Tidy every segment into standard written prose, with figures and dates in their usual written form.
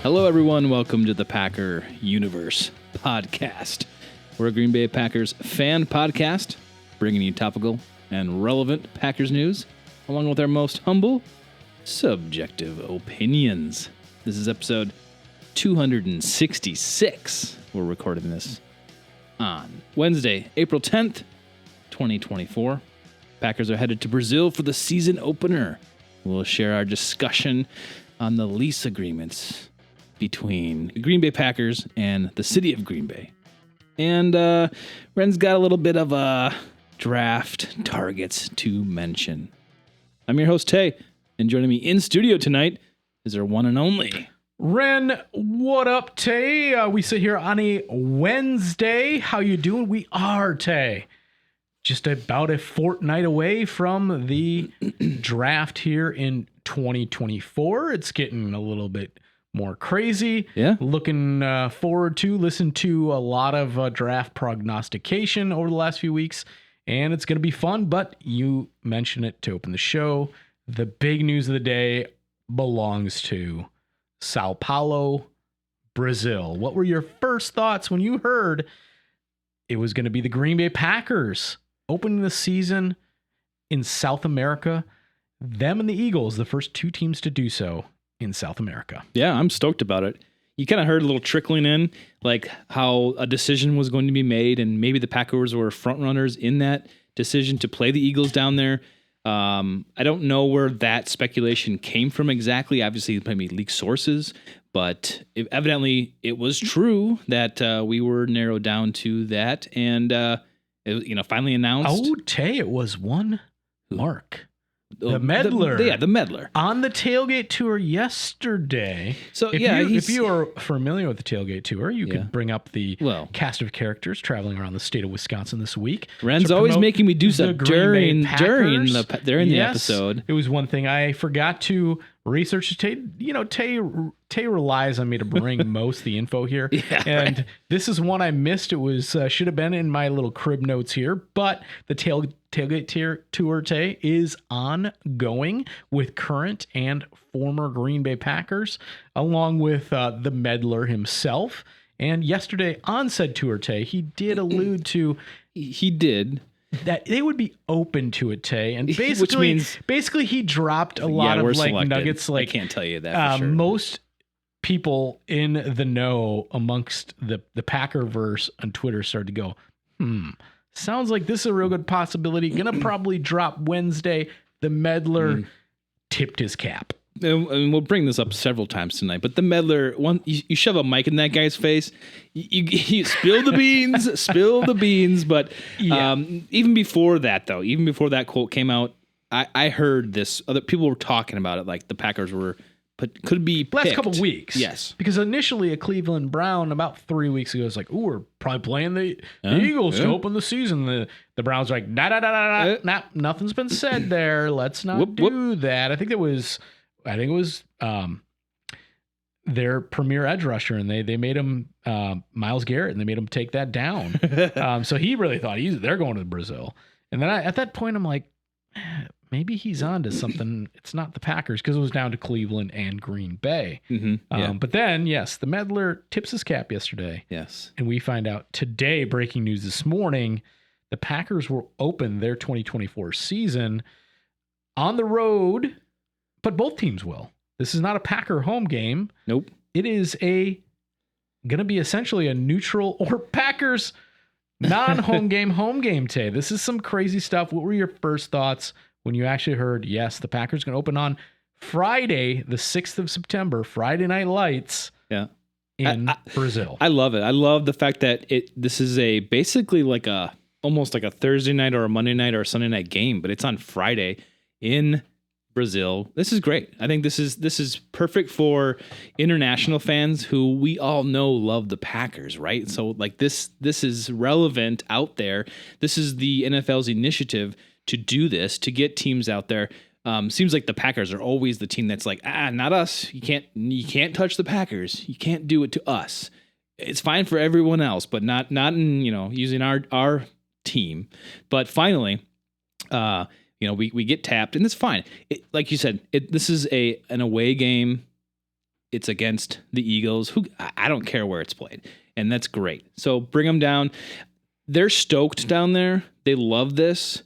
Hello, everyone. Welcome to the Packer Universe podcast. We're a Green Bay Packers fan podcast, bringing you topical and relevant Packers news, along with our most humble, subjective opinions. This is episode 266. We're recording this on Wednesday, April 10th, 2024. Packers are headed to Brazil for the season opener. We'll share our discussion on the lease agreements between the Green Bay Packers and the city of Green Bay. And Ren's got a little bit of draft targets to mention. I'm your host, Tay, and joining me in studio tonight is our one and only Ren. What up, Tay? We sit here on a Wednesday. How you doing? We are, Tay, just about a fortnight away from the draft here in 2024. It's getting a little bit more crazy. Yeah. Looking forward to listen to a lot of draft prognostication over the last few weeks, and it's going to be fun. But you mentioned it to open the show. The big news of the day belongs to Sao Paulo, Brazil. What were your first thoughts when you heard it was going to be the Green Bay Packers opening the season in South America? Them and the Eagles, the first two teams to do so in South America. Yeah, I'm stoked about it. You kind of heard a little trickling in, like how a decision was going to be made, and maybe the Packers were front runners in that decision to play the Eagles down there. I don't know where that speculation came from exactly. Obviously, maybe leaked sources, but evidently it was true that we were narrowed down to that, and it, finally announced. Oh, Tay, it was one Mark. The meddler. The meddler. On the tailgate tour yesterday. So, if you are familiar with the tailgate tour, you could bring up the cast of characters traveling around the state of Wisconsin this week. Ren's always making me do stuff during the episode. It was one thing I forgot to research. Tay relies on me to bring most of the info here. Yeah, and right. This is one I missed. It was should have been in my little crib notes here, but the tailgate tour, Tay, is ongoing with current and former Green Bay Packers, along with the meddler himself. And yesterday on said tour, Tay, he did allude to that they would be open to it, Tay, and basically he dropped a lot of nuggets. Like, I can't tell you that for sure. Most people in the know amongst the Packerverse on Twitter started to go, sounds like this is a real good possibility. Gonna probably drop Wednesday. The meddler tipped his cap. And we'll bring this up several times tonight, but the meddler, you shove a mic in that guy's face, you spill the beans, But even before that, though, even before that quote came out, I heard this. Other people were talking about it, like the Packers could be picked. Last couple weeks. Yes. Because initially a Cleveland Brown about 3 weeks ago was like, we're probably playing the Eagles to open the season. The Browns are like, nah, nothing's been said there. Let's not do that. I think it was their premier edge rusher, and they made him Myles Garrett, and they made him take that down. So he really thought they're going to Brazil. And then at that point, I'm like, maybe he's on to something. It's not the Packers, because it was down to Cleveland and Green Bay. But then, yes, the meddler tips his cap yesterday. Yes. And we find out today, breaking news this morning, the Packers will open their 2024 season on the road, but both teams will. This is not a Packer home game. Nope. It is going to be essentially a neutral or Packers non-home game Tay. This is some crazy stuff. What were your first thoughts when you actually heard, yes, the Packers going to open on Friday, the 6th of September, Friday Night Lights in Brazil? I love it. I love the fact that this is basically like almost like a Thursday night or a Monday night or a Sunday night game, but it's on Friday in Brazil. This is great. I think this is perfect for international fans who we all know love the Packers, right? So like this is relevant out there. This is the NFL's initiative to do this, to get teams out there. Seems like the Packers are always the team that's like, not us. You can't touch the Packers. You can't do it to us. It's fine for everyone else, but not in, using our team. But finally, we get tapped, and it's fine. Like you said, this is an away game it's against the Eagles. Who I don't care where it's played, and that's great. So bring them down. They're stoked down there. They love this.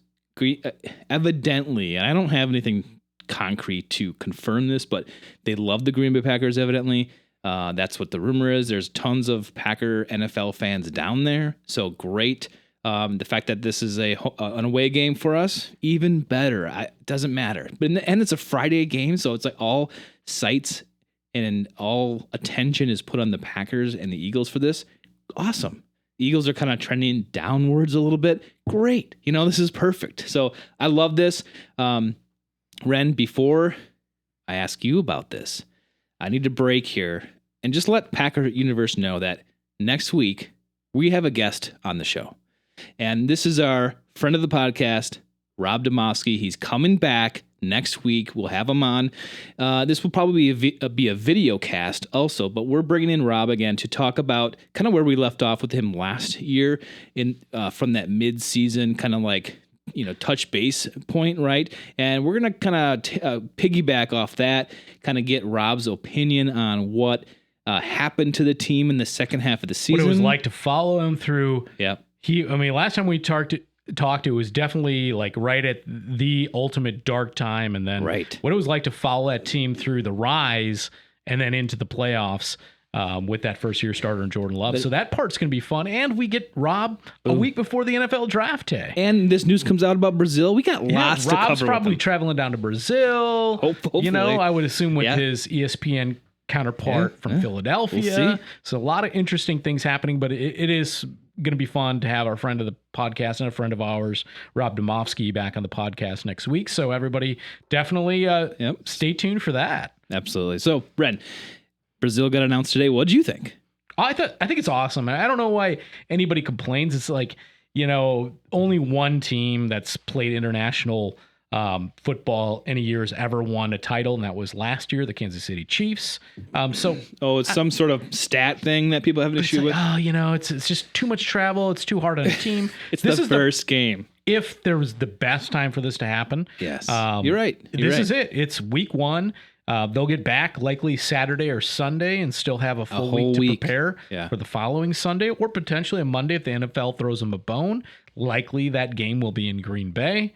Evidently, and I don't have anything concrete to confirm this, but they love the Green Bay Packers. Evidently, that's what the rumor is. There's tons of Packer NFL fans down there, so great. The fact that this is an away game for us, even better. It doesn't matter. But in the end, it's a Friday game, so it's like all sights and all attention is put on the Packers and the Eagles for this. Awesome. Eagles are kind of trending downwards a little bit. Great. This is perfect. So I love this. Ren, before I ask you about this, I need to break here and just let Packer Universe know that next week we have a guest on the show. And this is our friend of the podcast, Rob Domofsky. He's coming back next week. We'll have him on. This will probably be a video cast also, but we're bringing in Rob again to talk about kind of where we left off with him last year from that mid-season kind of like, touch base point, right? And we're going to kind of piggyback off that, kind of get Rob's opinion on what happened to the team in the second half of the season. What it was like to follow him through. Yeah. Last time we talked, it was definitely like right at the ultimate dark time. And then what it was like to follow that team through the rise and then into the playoffs with that first year starter in Jordan Love. So that part's going to be fun. And we get Rob a week before the NFL draft day. And this news comes out about Brazil. We got lots to cover. Rob's probably traveling down to Brazil. Hopefully. I would assume with his ESPN counterpart from Philadelphia. We'll see. So a lot of interesting things happening, but it is going to be fun to have our friend of the podcast and a friend of ours, Rob Domofsky, back on the podcast next week. So everybody definitely stay tuned for that. Absolutely. So, Ren, Brazil got announced today. What did you think? I think it's awesome. I don't know why anybody complains. It's like, only one team that's played international football any year has ever won a title, and that was last year, the Kansas City Chiefs. It's some sort of stat thing that people have an issue with. It's just too much travel. It's too hard on a team. This is the first game. If there was the best time for this to happen, yes, you're right. This is it. It's week one. They'll get back likely Saturday or Sunday and still have a full week to prepare for the following Sunday, or potentially a Monday if the NFL throws them a bone. Likely that game will be in Green Bay.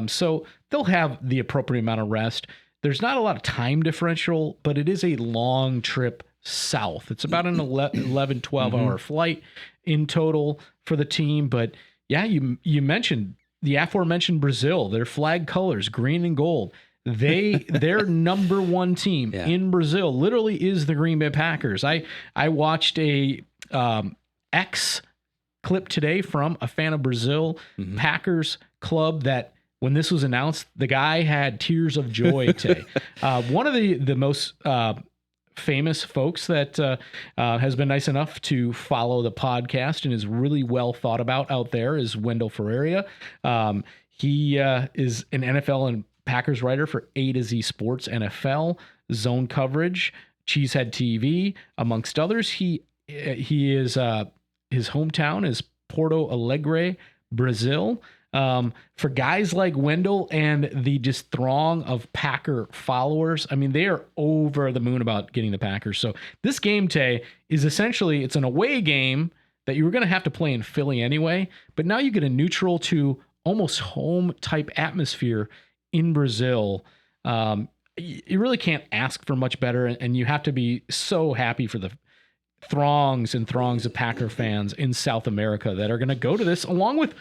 So they'll have the appropriate amount of rest. There's not a lot of time differential, but it is a long trip south. It's about an 11, 12-hour flight in total for the team. But yeah, you mentioned the aforementioned Brazil, their flag colors, green and gold. Their number one team in Brazil literally is the Green Bay Packers. I watched a X clip today from a fan of Brazil Packers club that when this was announced, the guy had tears of joy today. One of the most famous folks that has been nice enough to follow the podcast and is really well thought about out there is Wendell Ferreira. He is an NFL and Packers writer for A to Z Sports NFL, Zone Coverage, Cheesehead TV, amongst others. He is his hometown is Porto Alegre, Brazil. For guys like Wendell and the just throng of Packer followers, they are over the moon about getting the Packers. So this game, Tay, is essentially, it's an away game that you were going to have to play in Philly anyway, but now you get a neutral to almost home type atmosphere in Brazil. You really can't ask for much better, and you have to be so happy for the throngs and throngs of Packer fans in South America that are going to go to this, along with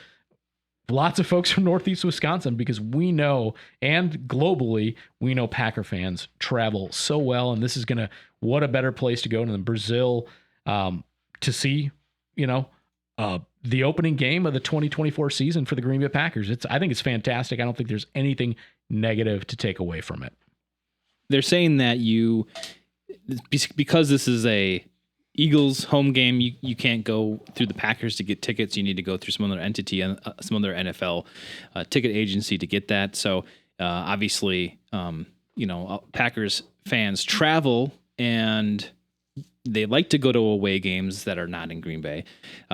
lots of folks from Northeast Wisconsin, because we know, and globally, we know Packer fans travel so well, and this is going to, what a better place to go than Brazil to see, the opening game of the 2024 season for the Green Bay Packers. I think it's fantastic. I don't think there's anything negative to take away from it. They're saying that because this is a Eagles home game, you can't go through the Packers to get tickets. You need to go through some other entity, some other NFL ticket agency to get that. So obviously, Packers fans travel and they like to go to away games that are not in Green Bay.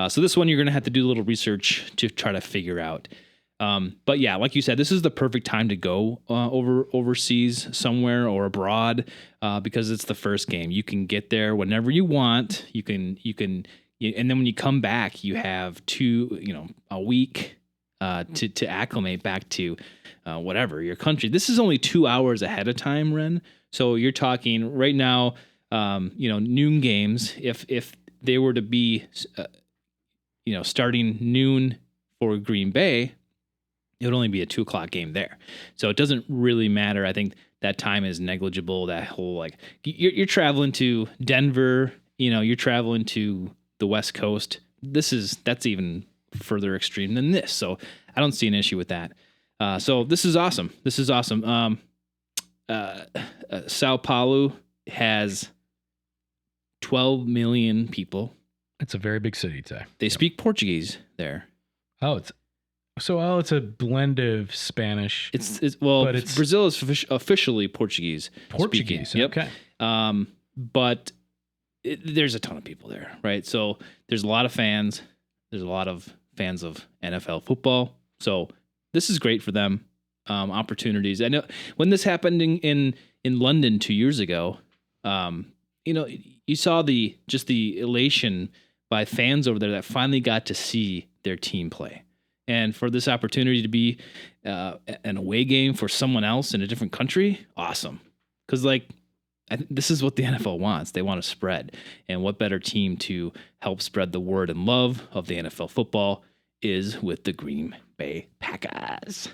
So this one, you're going to have to do a little research to try to figure out. But yeah, like you said, this is the perfect time to go overseas somewhere or abroad because it's the first game. You can get there whenever you want. And then when you come back, you have a week to acclimate back to whatever your country. This is only 2 hours ahead of time, Ren. So you're talking right now, noon games. If they were to be, starting noon for Green Bay, it would only be a 2:00 game there. So it doesn't really matter. I think that time is negligible. That whole you're traveling to Denver, you're traveling to the West Coast. That's even further extreme than this. So I don't see an issue with that. So this is awesome. Sao Paulo has 12 million people. It's a very big city, Tay. They speak Portuguese there. Oh, it's a blend of Spanish. But Brazil is officially Portuguese. Portuguese, yep. Okay. But there's a ton of people there, right? So there's a lot of fans. There's a lot of fans of NFL football. So this is great for them. Opportunities. I know when this happened in London 2 years ago, you saw the elation by fans over there that finally got to see their team play. And for this opportunity to be an away game for someone else in a different country, awesome. Because this is what the NFL wants. They want to spread. And what better team to help spread the word and love of the NFL football is with the Green Bay Packers.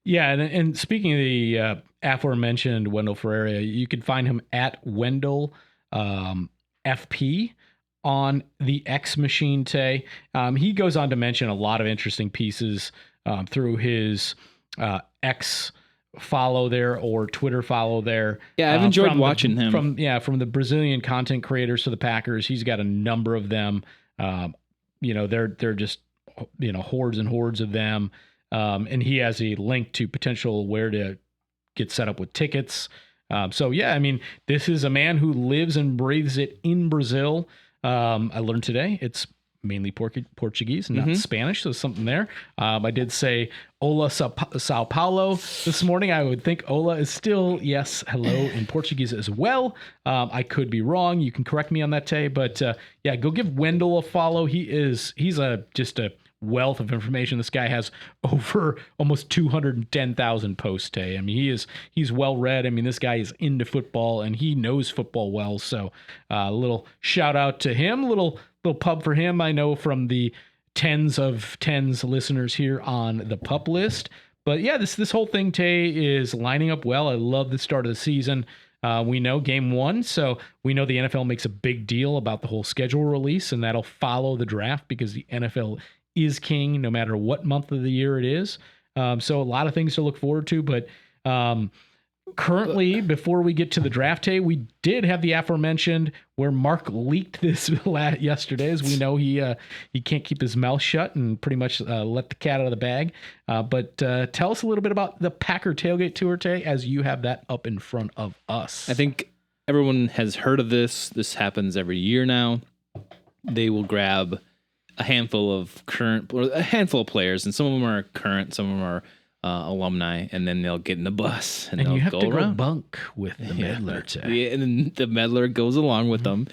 Yeah, and speaking of the aforementioned Wendell Ferreira, you can find him at Wendell FP on the X Machine, Tay. He goes on to mention a lot of interesting pieces through his X follow there or Twitter follow there. Yeah, I've enjoyed watching him. From the Brazilian content creators to the Packers. He's got a number of them. They're just hordes and hordes of them. And he has a link to potential where to get set up with tickets. This is a man who lives and breathes it in Brazil. I learned today it's mainly Portuguese, not Spanish. So something there. I did say Ola Sao Paulo this morning. I would think Ola is still, yes, hello in Portuguese as well. I could be wrong. You can correct me on that, Tay. But go give Wendell a follow. He's just a wealth of information. This guy has over almost 210,000 posts, Tay. I mean, he's well read. I mean, this guy is into football and he knows football well. So a little shout out to him, little pub for him. I know from the tens listeners here on the pup list. But yeah, this whole thing, Tay, is lining up well. I love the start of the season. We know game 1, so we know the NFL makes a big deal about the whole schedule release, and that'll follow the draft because the NFL is king no matter what month of the year it is. So a lot of things to look forward to. But currently, before we get to the draft day, we did have the aforementioned where Mark leaked this yesterday. As we know, he can't keep his mouth shut and pretty much let the cat out of the bag. But tell us a little bit about the Packer Tailgate Tour, Tay, as you have that up in front of us. I think everyone has heard of this. This happens every year now. They will grab a handful of players, and some of them are current, some of them are alumni, and then they'll get in the bus and they'll you have go to around. Go bunk with the meddler. Yeah, and then the meddler goes along with them.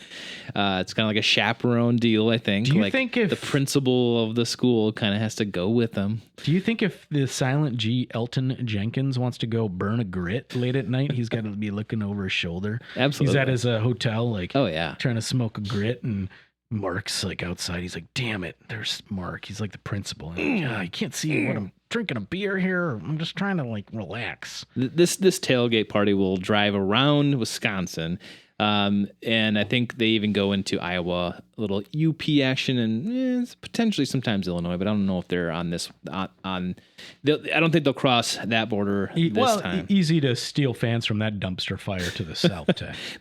It's kind of like a chaperone deal, I think. Do you think if the principal of the school kind of has to go with them? Do you think if the silent G Elton Jenkins wants to go burn a grit late at night, he's got to be looking over his shoulder? Absolutely. He's at his hotel, trying to smoke a grit, and Mark's outside. He's like, damn it, there's Mark. He's like the principal. And you can't see what I'm drinking a beer here. I'm just trying to relax. This tailgate party will drive around Wisconsin. And I think they even go into Iowa, a little UP action, and potentially sometimes Illinois, but I don't know if they're on this. I don't think they'll cross that border this time. Easy to steal fans from that dumpster fire to the south.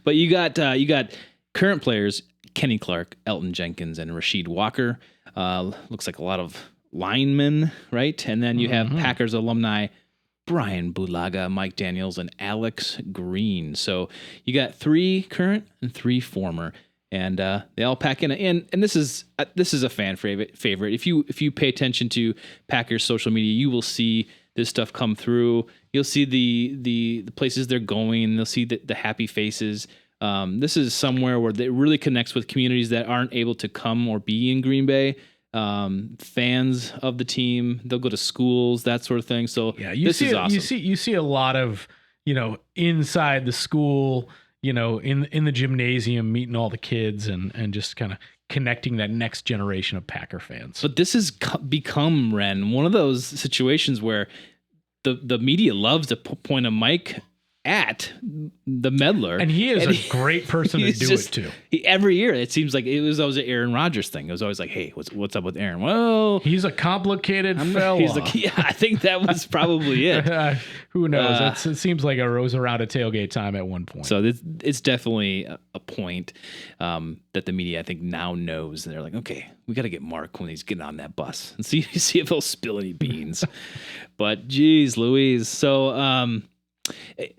But you got current players: Kenny Clark, Elton Jenkins, and Rasheed Walker. Looks like a lot of linemen, right? And then you have Packers alumni Brian Bulaga, Mike Daniels, and Alex Green. So you got 3 current and 3 former. And they all pack in. And this is a fan favorite. If you pay attention to Packers social media, you will see this stuff come through. You'll see the places they're going. They'll see the happy faces. This is somewhere where it really connects with communities that aren't able to come or be in Green Bay. Fans of the team, they'll go to schools, that sort of thing. So yeah, this is awesome. You see a lot of, inside the school, in the gymnasium, meeting all the kids and just kind of connecting that next generation of Packer fans. But this has become, Ren, one of those situations where the media loves to point a mic at the meddler. And he is a great person to do it to. Every year, it seems like it was always an Aaron Rodgers thing. It was always like, hey, what's up with Aaron? Well, he's a complicated fella. Yeah, I think that was probably it. Who knows? It seems like it rose around a tailgate time at one point. So it's definitely a point that the media, I think, now knows. And they're like, okay, we got to get Mark when he's getting on that bus and see if he'll spill any beans. But geez, Louise. So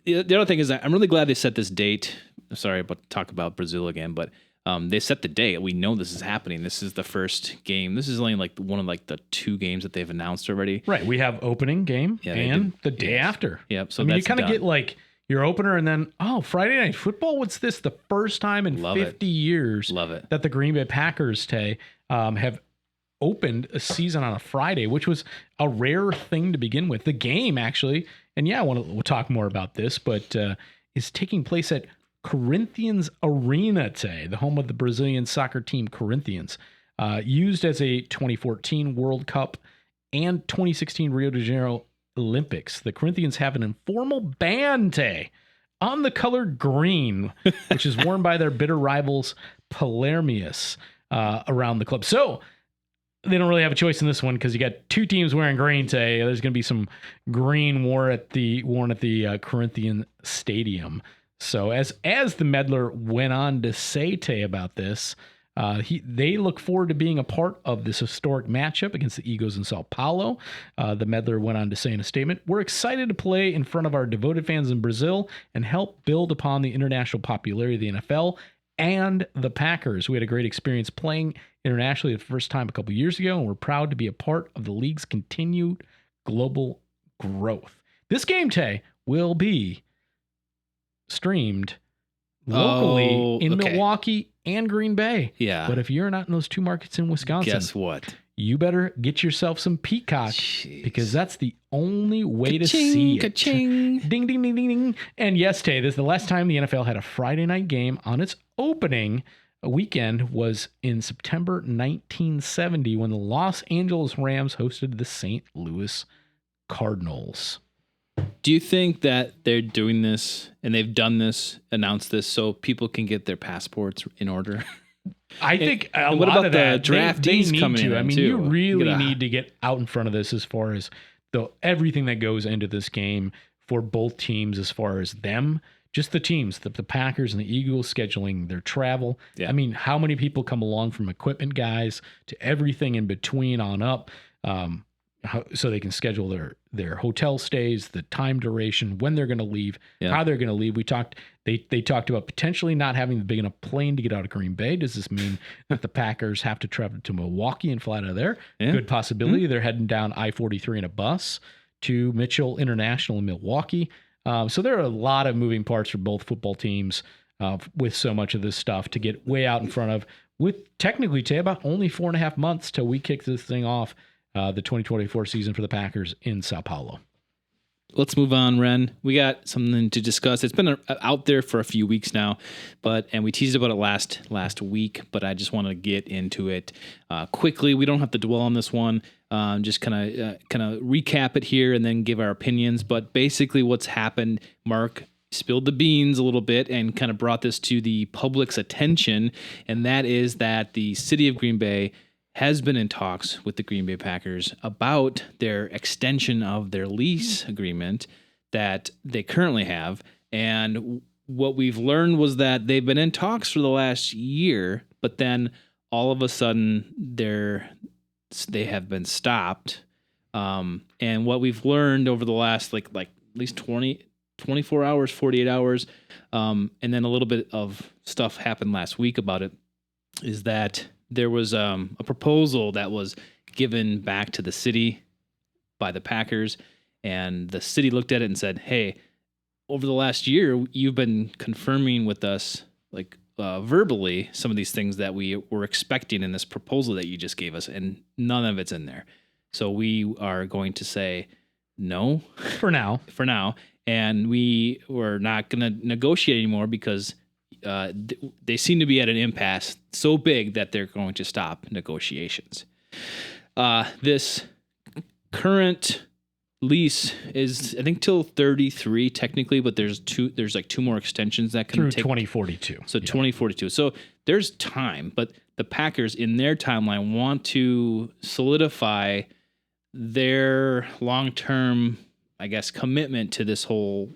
the other thing is that I'm really glad they set this date. Sorry about to talk about Brazil again, but they set the date. We know this is happening. This is the first game. This is only like one of like the 2 games that they've announced already. Right. We have opening game and the day after. Yep. So you kind of get like your opener and then, Friday Night Football. What's this? The first time in 50 years that the Green Bay Packers have opened a season on a Friday, which was a rare thing to begin with. The game actually, and we'll talk more about this, but is taking place at Corinthians Arena today, the home of the Brazilian soccer team Corinthians, used as a 2014 World Cup and 2016 Rio de Janeiro Olympics. The Corinthians have an informal band today on the color green, which is worn by their bitter rivals Palermius around the club. So they don't really have a choice in this one because you got 2 teams wearing green today. There's going to be some green worn at the Corinthian Stadium. So as the meddler went on to say today about this, they look forward to being a part of this historic matchup against the Eagles in Sao Paulo. The meddler went on to say in a statement, "We're excited to play in front of our devoted fans in Brazil and help build upon the international popularity of the NFL and the Packers. We had a great experience playing internationally the first time a couple years ago, and we're proud to be a part of the league's continued global growth." This game, Tay, will be streamed locally in Milwaukee and Green Bay. Yeah. But if you're not in those 2 markets in Wisconsin, guess what? You better get yourself some Peacock because that's the only way to see it. Ka-ching. Ding, ding, ding, ding, ding. And yes, Tay, this is the last time the NFL had a Friday night game on its opening weekend was in September 1970 when the Los Angeles Rams hosted the St. Louis Cardinals. Do you think that they're doing this and they've done this, announced this, so people can get their passports in order? I think a what lot about of the that draftees they need coming to. in? I mean, too? you really need to get out in front of this as far as everything that goes into this game for both teams, as far as them, just the teams, the Packers and the Eagles scheduling their travel. Yeah. I mean, how many people come along from equipment guys to everything in between on up, so they can schedule their hotel stays, the time duration, when they're going to leave, how they're going to leave. They talked about potentially not having the big enough plane to get out of Green Bay. Does this mean that the Packers have to travel to Milwaukee and fly out of there? Yeah. Good possibility. They're heading down I-43 in a bus to Mitchell International in Milwaukee. So there are a lot of moving parts for both football teams with so much of this stuff to get way out in front of, with technically, Tay, about only 4.5 months till we kick this thing off, the 2024 season for the Packers in Sao Paulo. Let's move on, Ren. We got something to discuss. It's been out there for a few weeks now, and we teased about it last week, but I just want to get into it quickly. We don't have to dwell on this one. Just kind of recap it here and then give our opinions. But basically what's happened, Mark spilled the beans a little bit and kind of brought this to the public's attention, and that is that the city of Green Bay has been in talks with the Green Bay Packers about their extension of their lease agreement that they currently have. And what we've learned was that they've been in talks for the last year, but then all of a sudden they have been stopped. And what we've learned over the last like at least 20 24 hours, 48 hours. And then a little bit of stuff happened last week about it, is that there was a proposal that was given back to the city by the Packers, and the city looked at it and said, hey, over the last year, you've been confirming with us, like verbally, some of these things that we were expecting in this proposal that you just gave us, and none of it's in there. So we are going to say no For now. And we were not going to negotiate anymore because they seem to be at an impasse so big that they're going to stop negotiations. This current lease is, I think, till 33 technically, but there's like two more extensions that can Through take 2042. So 2042. So there's time, but the Packers in their timeline want to solidify their long-term, I guess, commitment to this whole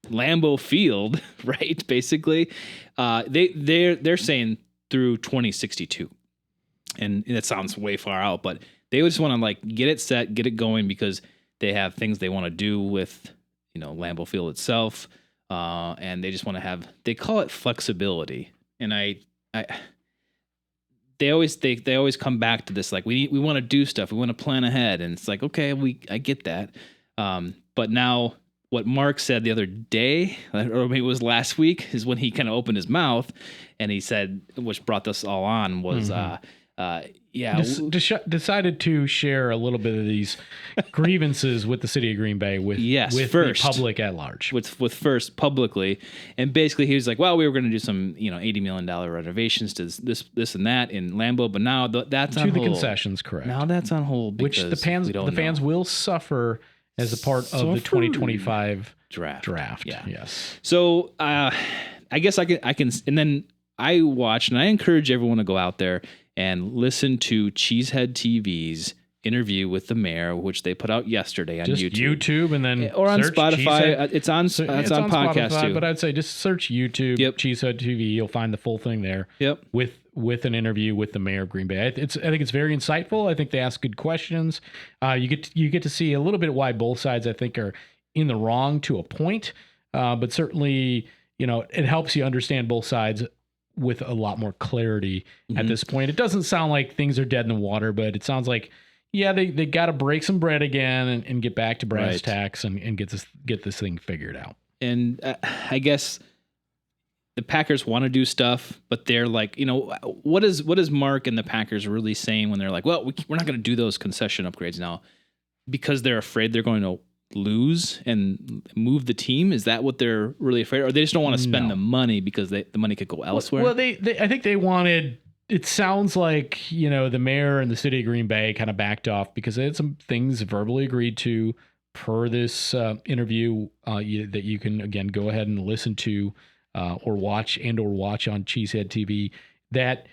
Lambeau Field, right? Basically, they're saying through 2062, and that sounds way far out, but they just want to like get it set, get it going, because they have things they want to do with, Lambeau Field itself, and they just want to have. They call it flexibility, and they always come back to this, like we want to do stuff, we want to plan ahead, and it's like, okay, I get that, but now what Mark said the other day, or maybe it was last week, is when he kind of opened his mouth and he said, which brought this all on, was decided to share a little bit of these grievances with the city of Green Bay with the public at large. With first publicly, and basically he was like, well, we were going to do some $80 million renovations to this and that in Lambeau, but now that's on hold. To the concessions, correct? Now that's on hold, which the fans will suffer as a part of the 2025 draft. Yeah. Yes. So I guess I can, and then I watched, and I encourage everyone to go out there and listen to Cheesehead TV's interview with the mayor, which they put out yesterday on YouTube, and then or on Spotify. It's on podcast Spotify, too. But I'd say just search YouTube, Cheesehead TV. You'll find the full thing there. Yep. With an interview with the mayor of Green Bay. I think it's very insightful. I think they ask good questions. You get to see a little bit why both sides, I think, are in the wrong to a point. But certainly, it helps you understand both sides with a lot more clarity at this point. It doesn't sound like things are dead in the water, but it sounds like, they got to break some bread again and get back to brass tacks and get this thing figured out. And I guess the Packers want to do stuff, but they're like, what is Mark and the Packers really saying when they're like, well, we're not going to do those concession upgrades now because they're afraid they're going to lose and move the team? Is that what they're really afraid of? Or they just don't want to spend the money because the money could go elsewhere? Well, I think they wanted, it sounds like, the mayor and the city of Green Bay kind of backed off because they had some things verbally agreed to per this interview that you can, again, go ahead and listen to or watch on Cheesehead TV, that,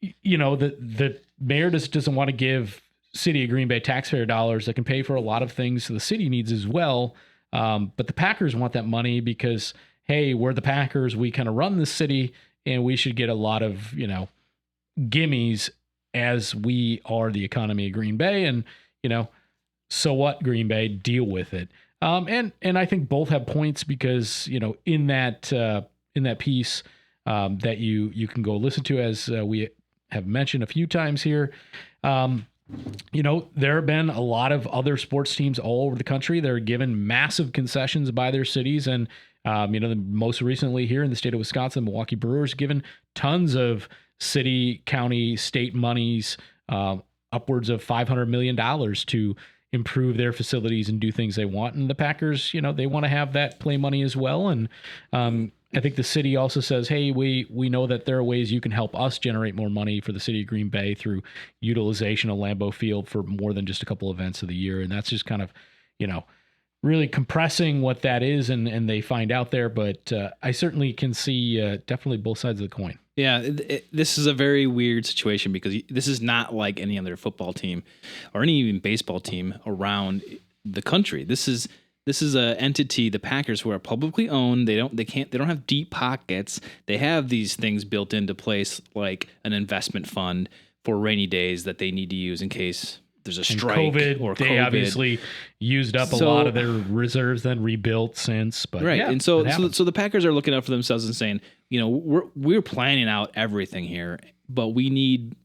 the mayor just doesn't want to give city of Green Bay taxpayer dollars that can pay for a lot of things the city needs as well. But the Packers want that money because, hey, we're the Packers. We kind of run the city and we should get a lot of, gimmies as we are the economy of Green Bay. And, so what, Green Bay, deal with it. And I think both have points because, in that piece that you can go listen to, as we have mentioned a few times here, there have been a lot of other sports teams all over the country that are given massive concessions by their cities. And, most recently here in the state of Wisconsin, Milwaukee Brewers given tons of city, county, state monies, upwards of $500 million to improve their facilities and do things they want. And the Packers, they want to have that play money as well. And I think the city also says, hey, we know that there are ways you can help us generate more money for the city of Green Bay through utilization of Lambeau Field for more than just a couple events of the year. And that's just kind of, really compressing what that is, and they find out there. But I certainly can see definitely both sides of the coin. Yeah, this is a very weird situation because this is not like any other football team or any even baseball team around the country. This is an entity, the Packers, who are publicly owned. They don't have deep pockets. They have these things built into place like an investment fund for rainy days that they need to use in case there's a And strike or they COVID. obviously used up a lot of their reserves, then rebuilt since. But right, yeah, and so the Packers are looking out for themselves and saying, we're planning out everything here, but we need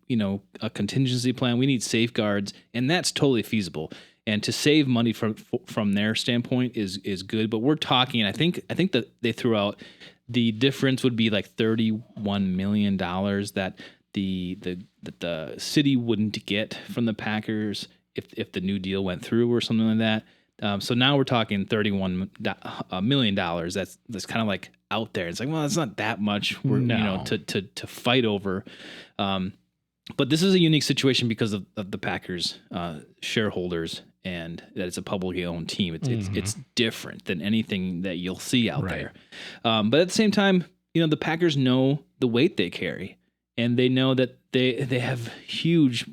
a contingency plan. We need safeguards, and that's totally feasible. And to save money from their standpoint is good. But we're talking. I think that they threw out the difference would be like $31 million that the city wouldn't get from the Packers if the new deal went through or something like that. So now we're talking $31 million. That's kind of like out there. It's like, well, it's not that much. To fight over. But this is a unique situation because of the Packers shareholders and that it's a publicly owned team. It's different than anything that you'll see out there. But at the same time, the Packers know the weight they carry, and they know that they have huge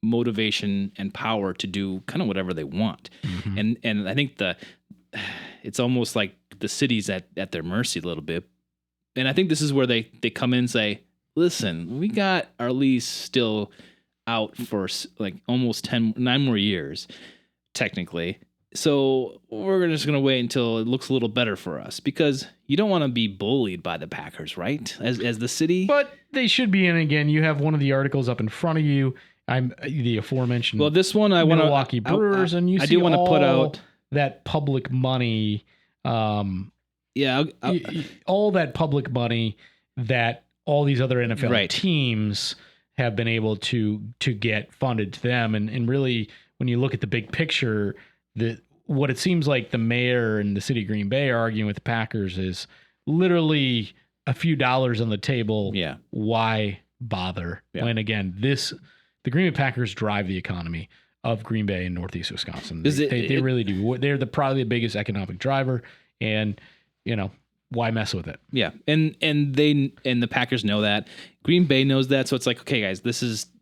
motivation and power to do kind of whatever they want. And I think it's almost like the city's at their mercy a little bit. And I think this is where they come in and say, listen, we got our lease still out for like almost 9 more years, technically. So we're just going to wait until it looks a little better for us, because you don't want to be bullied by the Packers, right? As the city. But they should be in again. You have one of the articles up in front of you. I'm the aforementioned. Well, this one I want to Milwaukee Brewers, and you see want to put out that public money. All that public money that all these other NFL teams have been able to get funded to them. And really, when you look at the big picture, what it seems like the mayor and the city of Green Bay are arguing with the Packers is literally a few dollars on the table. Yeah. Why bother? Yeah. When again, the Green Bay Packers drive the economy of Green Bay and Northeast Wisconsin. They really do. They're probably the biggest economic driver, and why mess with it? Yeah. And the Packers know that. Green Bay knows that. So it's like, okay, guys,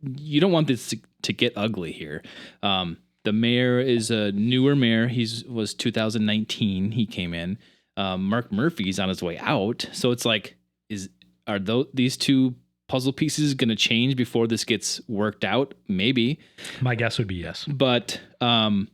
you don't want this to get ugly here. The mayor is a newer mayor. Was 2019. He came in. Mark Murphy's on his way out. So it's like, are these two puzzle pieces going to change before this gets worked out? Maybe. My guess would be yes. But, I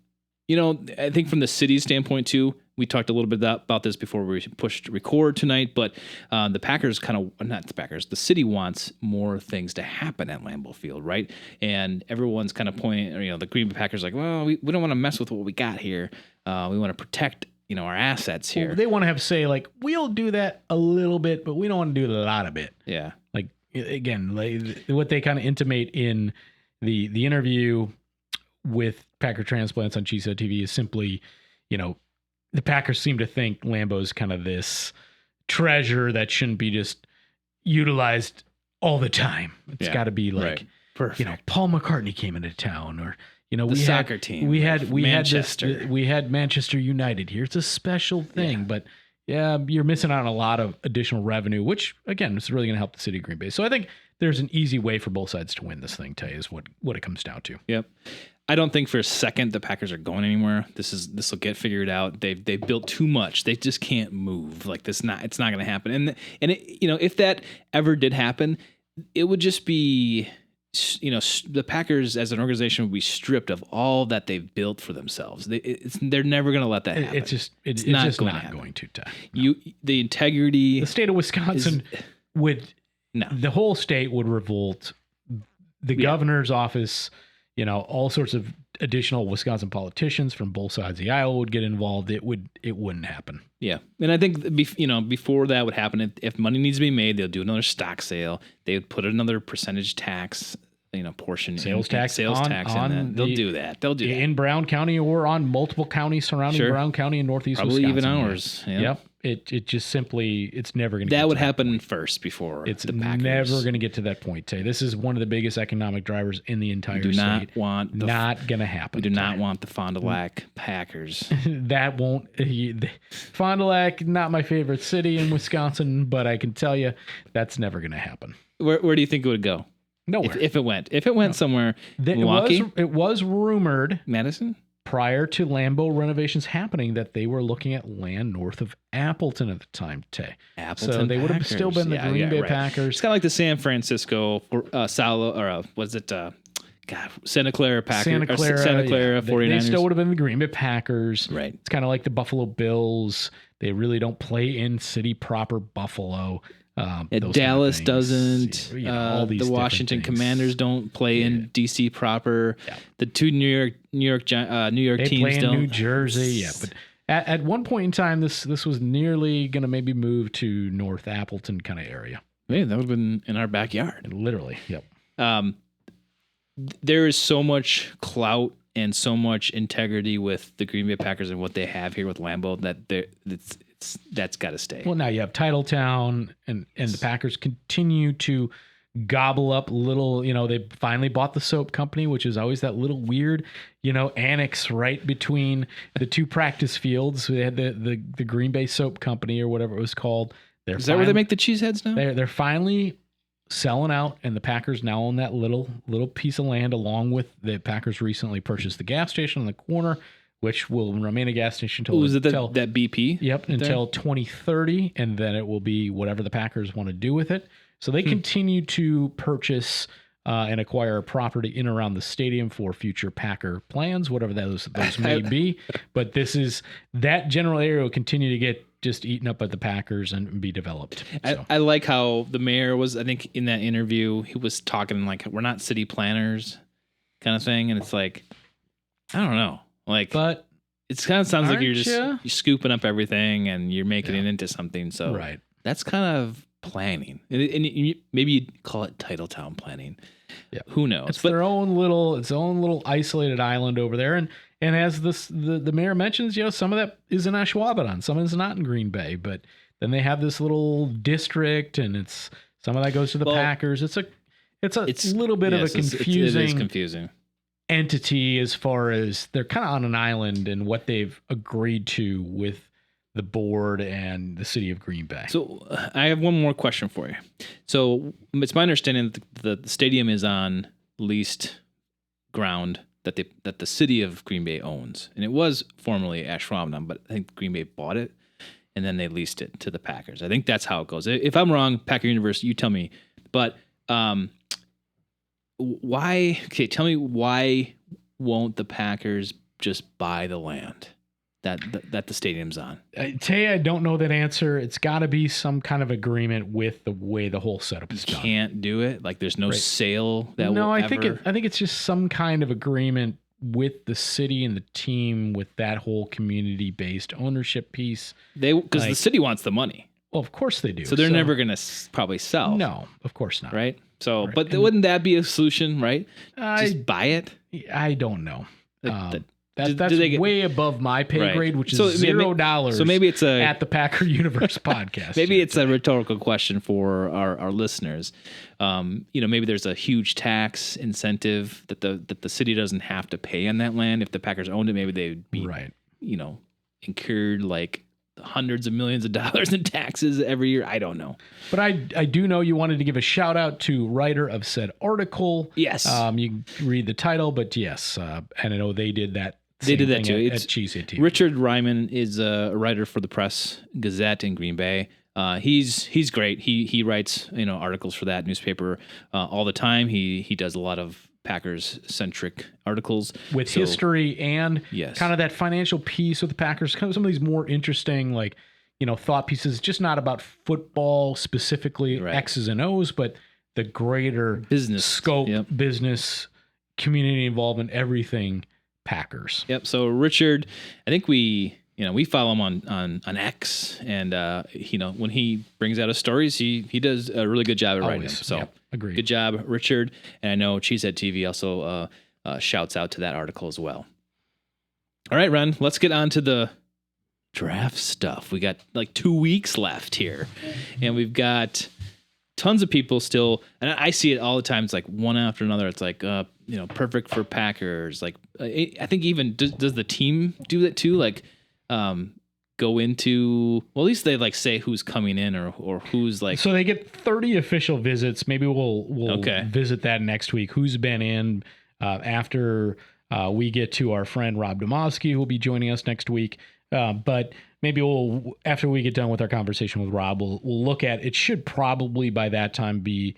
think from the city's standpoint too, we talked a little bit about this before we pushed record tonight, but the city wants more things to happen at Lambeau Field, right? And everyone's kind of pointing, the Green Bay Packers like, well, we don't want to mess with what we got here. We want to protect, our assets here. Well, they want to have say like, we'll do that a little bit, but we don't want to do a lot of it. Yeah. Like, again, what they kind of intimate in the interview with Packer Transplants on Cheesehead TV is simply, the Packers seem to think Lambeau's kind of this treasure that shouldn't be just utilized all the time. It's got to be like, Paul McCartney came into town, or the soccer team. We had Manchester United here. It's a special thing, but you're missing out on a lot of additional revenue, which again is really going to help the city of Green Bay. So I think there's an easy way for both sides to win this thing. Tay, is what it comes down to. Yep. I don't think for a second the Packers are going anywhere. This will get figured out. They've built too much. They just can't move. Like it's not going to happen. And if that ever did happen, it would just be, the Packers as an organization would be stripped of all that they've built for themselves. They're never going to let that happen. It's just not going to. No. The integrity. The state of Wisconsin the whole state would revolt. The governor's office. All sorts of additional Wisconsin politicians from both sides of the aisle would get involved. It wouldn't happen. Yeah. And I think, before that would happen, if money needs to be made, they'll do another stock sale. They would put another percentage tax, portion. Sales tax in that. They'll do that. In Brown County or on multiple counties surrounding Brown County and Northeast Wisconsin. Probably even ours. Yeah. Yep. It just simply, it's never going to That would happen first before it's the Packers. Never going to get to that point, Tay. This is one of the biggest economic drivers in the entire state. Not going to happen. We do not want the Fond du Lac Packers. That won't. Fond du Lac, not my favorite city in Wisconsin, but I can tell you that's never going to happen. Where do you think it would go? Nowhere. If it went somewhere, Milwaukee? It was rumored. Madison? Prior to Lambeau renovations happening, that they were looking at land north of Appleton at the time, Tay. Appleton, so they would have still been the Green Bay Packers. It's kind of like the San Francisco God, Santa Clara Packers, Santa Clara 49ers. They still would have been the Green Bay Packers. Right. It's kind of like the Buffalo Bills. They really don't play in city proper Buffalo. Dallas doesn't. All these the Washington things. Commanders don't play in DC proper. Yeah. The two New York They teams play in don't. New Jersey. Yeah, but at one point in time, this was nearly going to maybe move to North Appleton kind of area. Man, that would have been in our backyard. Literally. Yep. There is so much clout and so much integrity with the Green Bay Packers and what they have here with Lambeau that that's got to stay. Well, now you have Titletown, and the Packers continue to gobble up little, they finally bought the soap company, which is always that little weird, annex right between the two practice fields. We had the Green Bay Soap Company or whatever it was called. Is that where they make the cheeseheads now? They're finally selling out, and the Packers now own that little piece of land, along with the Packers recently purchased the gas station on the corner, which will remain a gas station until that BP? Yep, until 2030, and then it will be whatever the Packers want to do with it. So they continue to purchase and acquire property in and around the stadium for future Packer plans, whatever those may be. But that general area will continue to get just eaten up by the Packers and be developed. So. I like how the mayor was, I think in that interview, he was talking like, we're not city planners kind of thing. And it's like, I don't know. Like, but it kind of sounds like you're scooping up everything and you're making it into something. So right. That's kind of planning. And maybe you'd call it Titletown planning. Yeah. Who knows? It's their own little isolated island over there. And as the mayor mentions, some of that is in Ashwaubenon, some is not in Green Bay, but then they have this little district, and some of that goes to the Packers. It's a little bit of a confusing, it is confusing entity as far as they're kind of on an island and what they've agreed to with the board and the city of Green Bay. So I have one more question for you. So it's my understanding that the stadium is on leased ground that the city of Green Bay owns, and it was formerly Ashwaubenon, but I think Green Bay bought it and then they leased it to the Packers. I think that's how it goes. If I'm wrong, Packer Universe, you tell me. But why? Okay, tell me why won't the Packers just buy the land that the stadium's on? Tay, I don't know that answer. It's got to be some kind of agreement with the way the whole setup is done. Can't do it. Like there's no sale that will I think it's just some kind of agreement with the city and the team with that whole community-based ownership piece. Because the city wants the money. Well, of course they do. So they're never going to probably sell. No, of course not. Right. So, but wouldn't that be a solution? Right. Just buy it. I don't know. That's way above my pay grade, which is $0. So maybe it's at the Packer Universe podcast. Maybe it's a rhetorical question for our listeners. Maybe there's a huge tax incentive that the city doesn't have to pay on that land. If the Packers owned it, maybe they'd be incurred like hundreds of millions of dollars in taxes every year. I don't know. But I do know you wanted to give a shout out to writer of said article. Yes. You can read the title, but yes, and I know they did that. They did that too. It's Cheesehead TV. Richard Ryman is a writer for the Press Gazette in Green Bay. He's great. He writes articles for that newspaper all the time. He does a lot of Packers centric articles with history and yes, kind of that financial piece with the Packers. Kind of some of these more interesting thought pieces, just not about football specifically, X's and O's, but the greater business scope, business, community involvement, everything. Packers. Yep. So Richard, I think we follow him on X, and when he brings out his stories, he does a really good job at writing them. So agreed. Good job, Richard. And I know Cheesehead TV also shouts out to that article as well. All right, Ren, let's get on to the draft stuff. We got like 2 weeks left here, and we've got tons of people still, and I see it all the time. It's like one after another. It's like, perfect for Packers. Like, I think even does the team do that too? Like, go into, well, at least they like say who's coming in or who's like. So they get 30 official visits. Maybe we'll visit that next week. Who's been in after we get to our friend Rob Domowski, who will be joining us next week. But maybe after we get done with our conversation with Rob, we'll look at, it should probably by that time be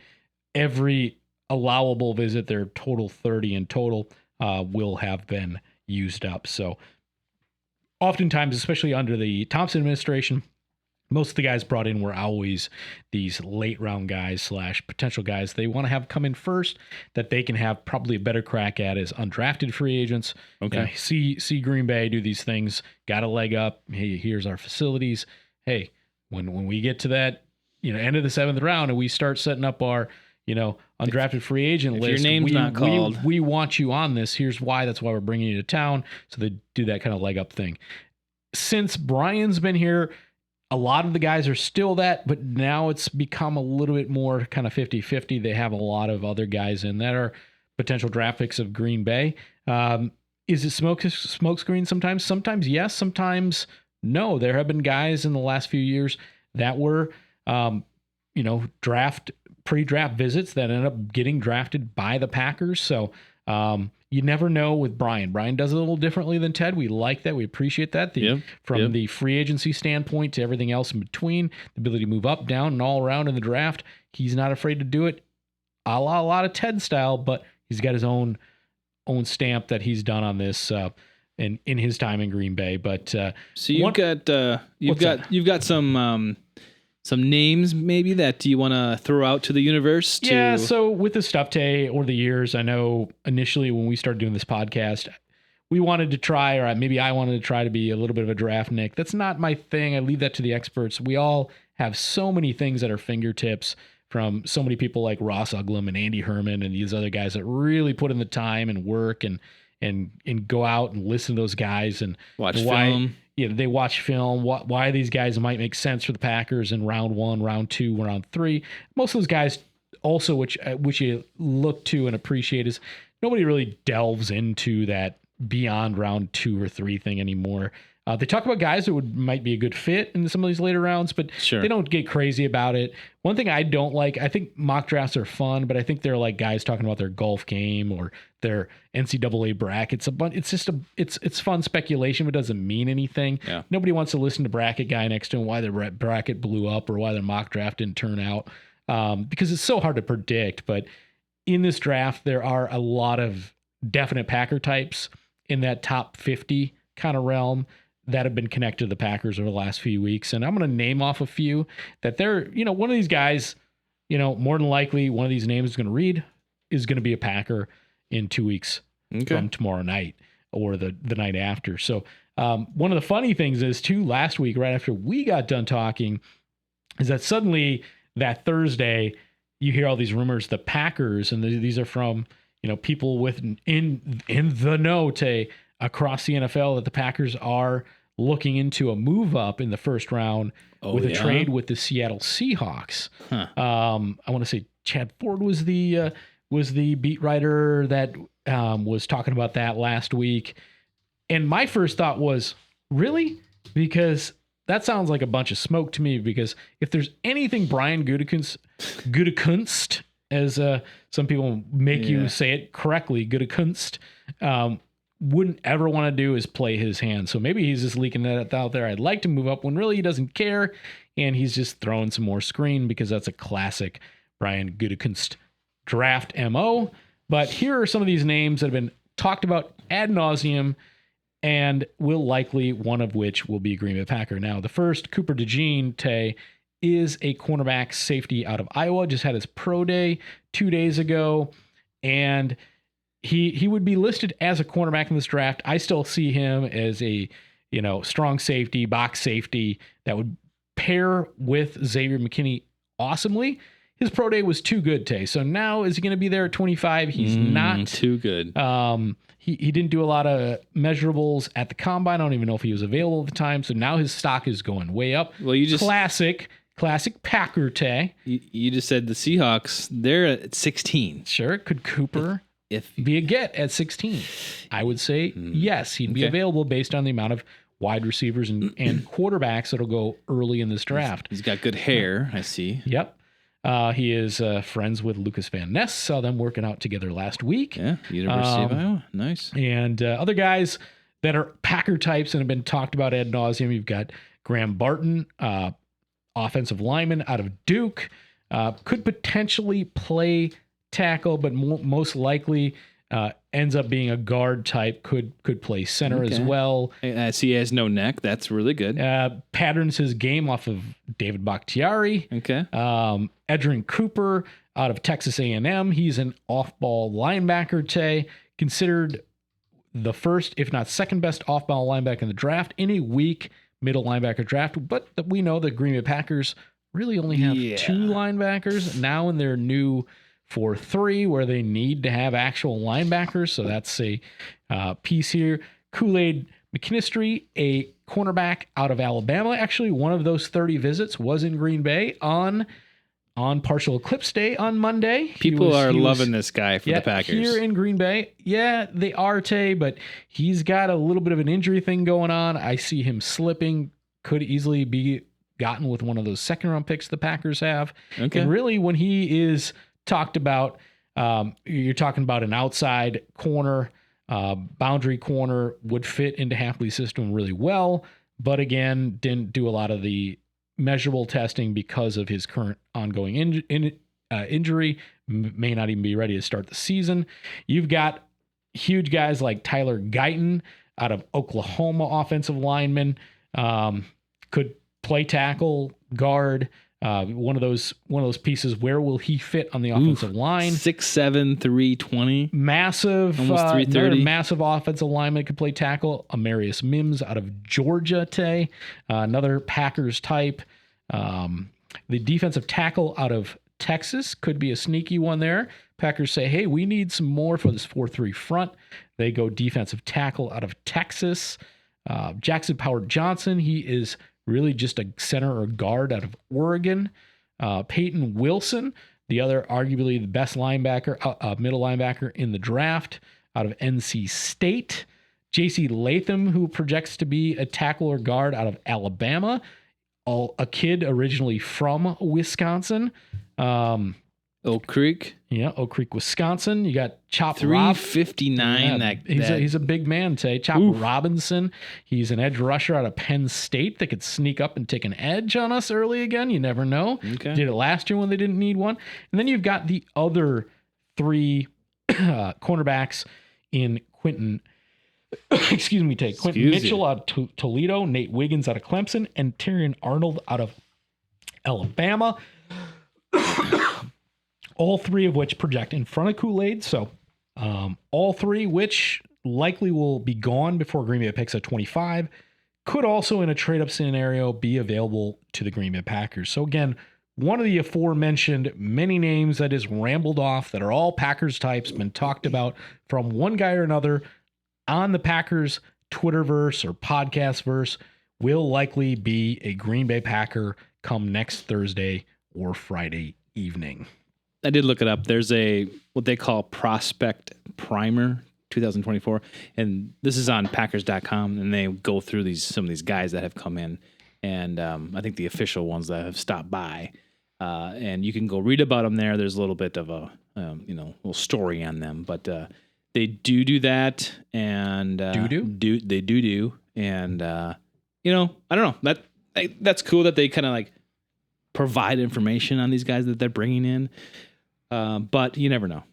every allowable visit, their total 30 in total, will have been used up. So oftentimes, especially under the Thompson administration, most of the guys brought in were always these late round guys / potential guys they want to have come in first that they can have probably a better crack at as undrafted free agents. Okay. See Green Bay do these things, got a leg up. Hey, here's our facilities. Hey, when we get to that, end of the 7th round and we start setting up our, undrafted free agent list. Your name's not called. We want you on this. Here's why. That's why we're bringing you to town. So they do that kind of leg up thing. Since Brian's been here, a lot of the guys are still that, but now it's become a little bit more kind of 50-50. They have a lot of other guys in that are potential draft picks of Green Bay. Is it smoke screen sometimes? Sometimes yes, sometimes no. There have been guys in the last few years that were, pre-draft visits that ended up getting drafted by the Packers. So you never know with Brian. Brian does it a little differently than Ted. We like that. We appreciate that. From the free agency standpoint to everything else in between, the ability to move up, down, and all around in the draft, he's not afraid to do it a lot of Ted style, but he's got his own stamp that he's done on this in his time in Green Bay. But so you've got some names maybe that you want to throw out to the universe? Yeah, so with the stuff, Tay, over the years, I know initially when we started doing this podcast, we wanted to try, or maybe I wanted to try to be a little bit of a draft Nick. That's not my thing. I leave that to the experts. We all have so many things at our fingertips from so many people like Ross Uglum and Andy Herman and these other guys that really put in the time and work and go out and listen to those guys and watch film. They watch film, why these guys might make sense for the Packers in round 1, round 2, round 3. Most of those guys also, which you look to and appreciate, is nobody really delves into that beyond round 2 or 3 thing anymore. They talk about guys that might be a good fit in some of these later rounds, but They don't get crazy about it. One thing I don't like, I think mock drafts are fun, but I think they're like guys talking about their golf game or their NCAA brackets. It's fun speculation, but doesn't mean anything. Yeah. Nobody wants to listen to bracket guy next to him why their bracket blew up or why their mock draft didn't turn out, because it's so hard to predict. But in this draft, there are a lot of definite Packer types in that top 50 kind of realm that have been connected to the Packers over the last few weeks. And I'm going to name off a few that they're, one of these guys, more than likely one of these names is going to be a Packer in 2 weeks from tomorrow night or the night after. So one of the funny things is too, last week, right after we got done talking, is that suddenly that Thursday you hear all these rumors, the Packers, and these are from, people in the know, across the NFL, that the Packers are looking into a move up in the first round with a trade with the Seattle Seahawks. Huh. I want to say Chad Ford was the beat writer that was talking about that last week. And my first thought was, really? Because that sounds like a bunch of smoke to me, because if there's anything Brian Gutekunst, as some people make you say it correctly, Gutekunst, wouldn't ever want to do is play his hand. So maybe he's just leaking that out there. I'd like to move up when really he doesn't care. And he's just throwing some more screen, because that's a classic Brian Gutekunst draft MO. But here are some of these names that have been talked about ad nauseum, and will likely, one of which will be a Green Bay Packer. Now, the first, Cooper DeJean, Tay, is a cornerback safety out of Iowa. Just had his pro day 2 days ago. And he would be listed as a cornerback in this draft. I still see him as a, strong safety, box safety that would pair with Xavier McKinney awesomely. His pro day was too good, Tay. So now is he going to be there at 25? He's not too good. He didn't do a lot of measurables at the combine. I don't even know if he was available at the time. So now his stock is going way up. Well, you just classic Packer, Tay. You just said the Seahawks, they're at 16. Sure. Could Cooper be a get at 16? I would say yes. He'd be available based on the amount of wide receivers and quarterbacks that'll go early in this draft. He's got good hair, I see. Yep. He is friends with Lucas Van Ness. Saw them working out together last week. Yeah, University of Iowa. Nice. And other guys that are Packer types and have been talked about ad nauseum. You've got Graham Barton, offensive lineman out of Duke. Could potentially play tackle, but most likely ends up being a guard type. Could play center as well. I see he has no neck. That's really good. Patterns his game off of David Bakhtiari. Okay. Edrin Cooper out of Texas A&M. He's an off-ball linebacker, Tay. Considered the first, if not second best off-ball linebacker in the draft in a weak middle linebacker draft. But we know the Green Bay Packers really only have 2 linebackers now in their new 4-3 where they need to have actual linebackers. So that's a piece here. Kool-Aid McKinstry, a cornerback out of Alabama. Actually, one of those 30 visits was in Green Bay on partial eclipse day on Monday. People are loving this guy for the Packers. Here in Green Bay. Yeah, they are, Tay, but he's got a little bit of an injury thing going on. I see him slipping. Could easily be gotten with one of those second-round picks the Packers have. Okay. And really, when he is talked about, you're talking about an outside corner, boundary corner, would fit into Hafley's system really well, but again, didn't do a lot of the measurable testing because of his current ongoing injury. May not even be ready to start the season. You've got huge guys like Tyler Guyton out of Oklahoma, offensive lineman, could play tackle, guard. One of those pieces. Where will he fit on the offensive line? 6'7", 320. Massive, almost 330. Massive offensive lineman could play tackle. Amarius Mims out of Georgia, Tay, another Packers type. The defensive tackle out of Texas could be a sneaky one there. Packers say, hey, we need some more for this 4-3 front. They go defensive tackle out of Texas. Jackson Powers Johnson, he is really just a center or guard out of Oregon. Peyton Wilson, the other arguably the best linebacker, middle linebacker in the draft out of NC State. J.C. Latham, who projects to be a tackle or guard out of Alabama. A kid originally from Wisconsin. Oak Creek. Yeah, Oak Creek, Wisconsin. You got Chop 359. Yeah, he's a big man, Tay. Chop Robinson. He's an edge rusher out of Penn State that could sneak up and take an edge on us early again. You never know. Okay. Did it last year when they didn't need one. And then you've got the other 3 cornerbacks in Quentin. Excuse me, Tay. Quentin Mitchell out of Toledo, Nate Wiggins out of Clemson, and Terrion Arnold out of Alabama. All 3 of which project in front of Kool-Aid. So all 3, which likely will be gone before Green Bay picks at 25, could also in a trade-up scenario be available to the Green Bay Packers. So again, one of the aforementioned many names that is rambled off that are all Packers types, been talked about from one guy or another on the Packers Twitterverse or podcastverse, will likely be a Green Bay Packer come next Thursday or Friday evening. I did look it up. There's what they call Prospect Primer 2024, and this is on Packers.com, and they go through some of these guys that have come in, and I think the official ones that have stopped by, and you can go read about them there. There's a little bit of a little story on them, but they do that, and and I don't know, that's cool that they kind of like provide information on these guys that they're bringing in. But you never know.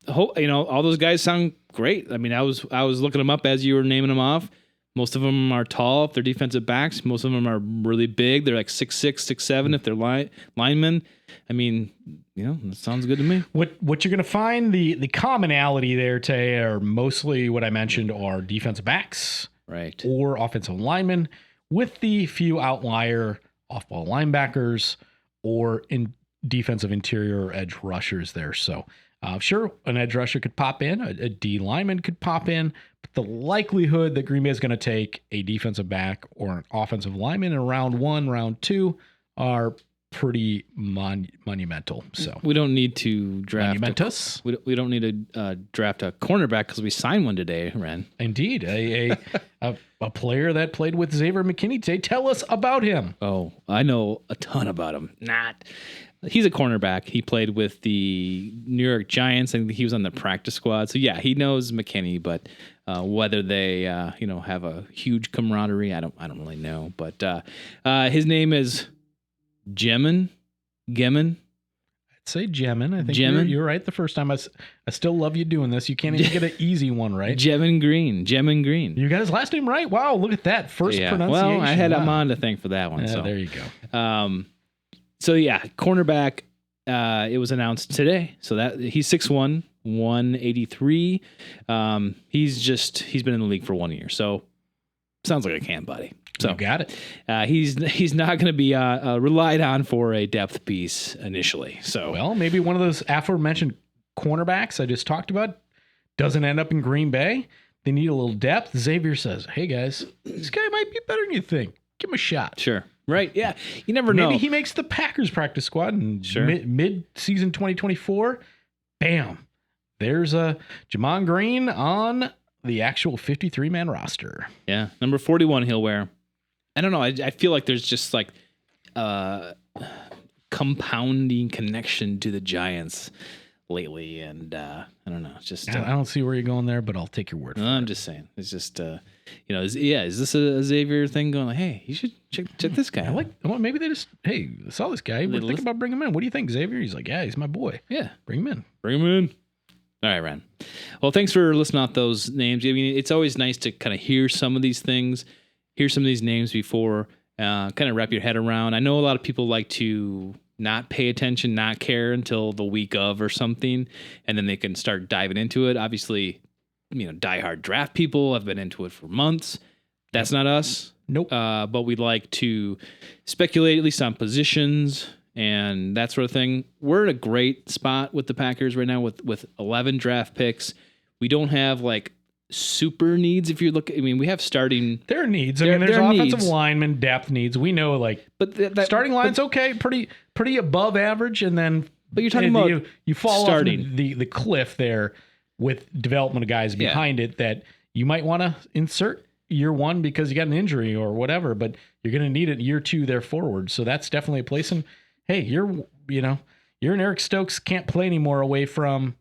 All those guys sound great. I mean, I was looking them up as you were naming them off. Most of them are tall if they're defensive backs. Most of them are really big. They're like 6'6", 6'7" if they're linemen. I mean, that sounds good to me. What you're going to find, the commonality there, Tay, are mostly what I mentioned are defensive backs, right, or offensive linemen, with the few outlier off-ball linebackers or in defensive interior or edge rushers there. So sure, an edge rusher could pop in, a D lineman could pop in, but the likelihood that Green Bay is going to take a defensive back or an offensive lineman in round 1, round 2 are pretty monumental. So we don't need to draft. We don't need to draft a cornerback because we signed one today, Ren. Indeed, a player that played with Xavier McKinney. Tay, tell us about him. Oh, I know a ton about him. He's a cornerback. He played with the New York Giants. I think he was on the practice squad. So yeah, he knows McKinney, but whether they have a huge camaraderie, I don't really know. But his name is Gemin. say Gemmin. I think Gemmin? you're right the first time. I still love you doing this. You can't even get an easy one right. Gemmin Green. You got his last name right? Wow, look at that. First pronunciation. Well, I had wow. Amon to thank for that one. Yeah, so there you go. So yeah, cornerback, it was announced today. So that he's 6'1", 183. He's been in the league for 1 year. So sounds like a can buddy. So you got it. He's not going to be relied on for a depth piece initially. So well, maybe one of those aforementioned cornerbacks I just talked about doesn't end up in Green Bay. They need a little depth. Xavier says, "Hey guys, this guy might be better than you think. Give him a shot." Sure. Right. Yeah. You never know. Maybe he makes the Packers practice squad in mid-season 2024. Bam. There's a Jamon Green on the actual 53-man roster. Yeah. Number 41 he'll wear. I don't know. I feel like there's just like compounding connection to the Giants lately. And I don't know. It's just I don't see where you're going there, but I'll take your word for it. I'm just saying. It's just, is this a Xavier thing going like, hey, you should check this guy out? Maybe they just, hey, I saw this guy. We're thinking about bringing him in. What do you think, Xavier? He's like, yeah, he's my boy. Yeah. Bring him in. All right, Ren. Well, thanks for listing out those names. I mean, it's always nice to kind of hear some of these things, hear some of these names before, kind of wrap your head around. I know a lot of people like to not pay attention, not care until the week of or something, and then they can start diving into it. Obviously, diehard draft people have been into it for months. That's not us. Nope. But we like to speculate, at least on positions and that sort of thing. We're in a great spot with the Packers right now with 11 draft picks. We don't have like super needs. If you look, I mean, we have starting. There are needs. There's offensive lineman depth needs. We know, but that starting line's okay, pretty above average, and then. But you're talking about you fall starting. off the cliff there with development of guys behind it that you might want to insert year one because you got an injury or whatever, but you're going to need it year two there forward. So that's definitely a place. And hey, you're an Eric Stokes can't play anymore away from.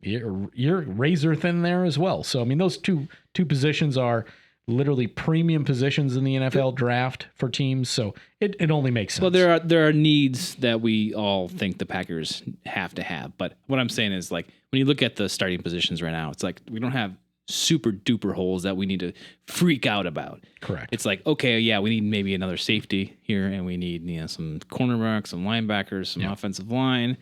You're razor thin there as well. So I mean, those two positions are literally premium positions in the NFL draft for teams. So it only makes sense. Well, there are needs that we all think the Packers have to have. But what I'm saying is, like, when you look at the starting positions right now, it's like we don't have super duper holes that we need to freak out about. Correct. It's like, okay, yeah, we need maybe another safety here, and we need some cornerbacks, some linebackers, some offensive line.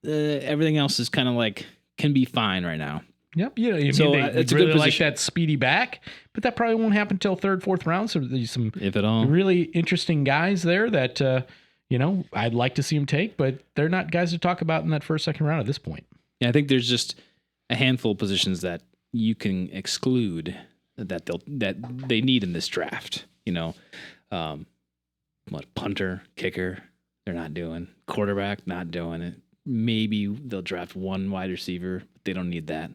Everything else is kind of like can be fine right now. Yep. Yeah. It's a really good like that speedy back, but that probably won't happen until third, fourth round. So there's some, if at all, really interesting guys there that I'd like to see them take, but they're not guys to talk about in that first, second round at this point. Yeah, I think there's just a handful of positions that you can exclude that they need in this draft. Punter, kicker, they're not doing. Quarterback, not doing it. Maybe they'll draft one wide receiver, but they don't need that.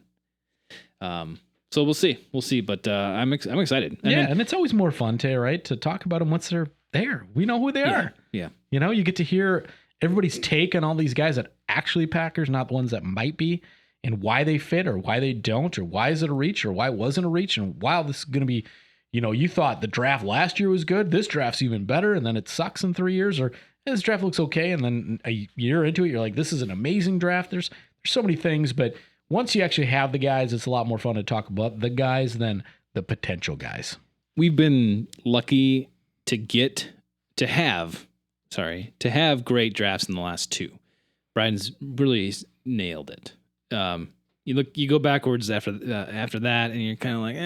So we'll see. But I'm excited. And it's always more fun, Tay, right, to talk about them once they're there. We know who they are. Yeah. You get to hear everybody's take on all these guys that actually Packers, not the ones that might be, and why they fit or why they don't, or why is it a reach or why it wasn't a reach, and wow, this is going to be. You thought the draft last year was good. This draft's even better, and then it sucks in 3 years, or this draft looks okay, and then a year into it, you're like, this is an amazing draft. There's so many things, but once you actually have the guys, it's a lot more fun to talk about the guys than the potential guys. We've been lucky to have great drafts in the last two. Brian's really nailed it. You go backwards after that, and you're kind of like,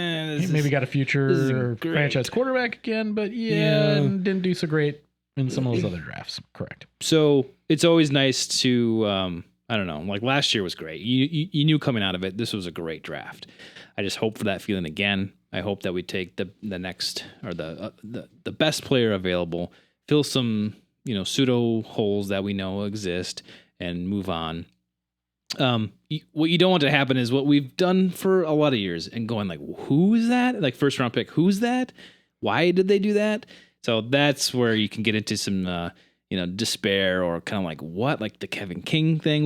maybe got a future franchise quarterback again, but didn't do so great in some of those other drafts. Correct. So it's always nice to, I don't know, like last year was great. You knew coming out of it, this was a great draft. I just hope for that feeling again. I hope that we take the next or the best player available, fill some, pseudo holes that we know exist, and move on. What you don't want to happen is what we've done for a lot of years and going like, who is that? Like first round pick, who's that? Why did they do that? So that's where you can get into some, despair or kind of like what, like the Kevin King thing,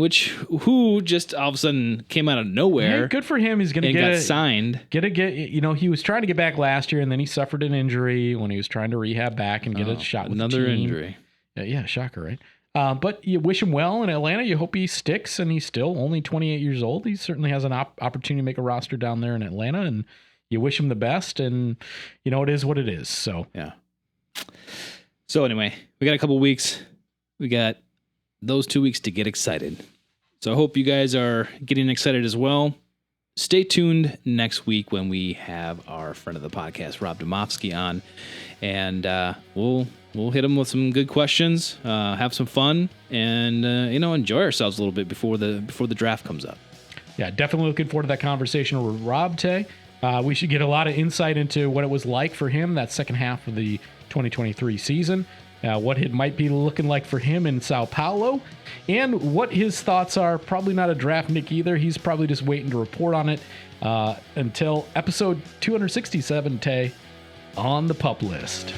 who just all of a sudden came out of nowhere. Hey, good for him. He's going to get signed. He was trying to get back last year, and then he suffered an injury when he was trying to rehab back and get a shot with another the team. injury. Yeah, shocker, right? But you wish him well in Atlanta. You hope he sticks, and he's still only 28 years old. He certainly has an opportunity to make a roster down there in Atlanta, and you wish him the best. And, it is what it is. So, yeah. So anyway, we got a couple weeks. We got those 2 weeks to get excited. So I hope you guys are getting excited as well. Stay tuned next week when we have our friend of the podcast, Rob Domofsky, on, and we'll hit him with some good questions, have some fun, and enjoy ourselves a little bit before the draft comes up. Yeah, definitely looking forward to that conversation with Rob Tay. We should get a lot of insight into what it was like for him that second half of the 2023 season, what it might be looking like for him in Sao Paulo, and what his thoughts are. Probably not a draft Nick either. He's probably just waiting to report on it until episode 267, Tay, on the pup list.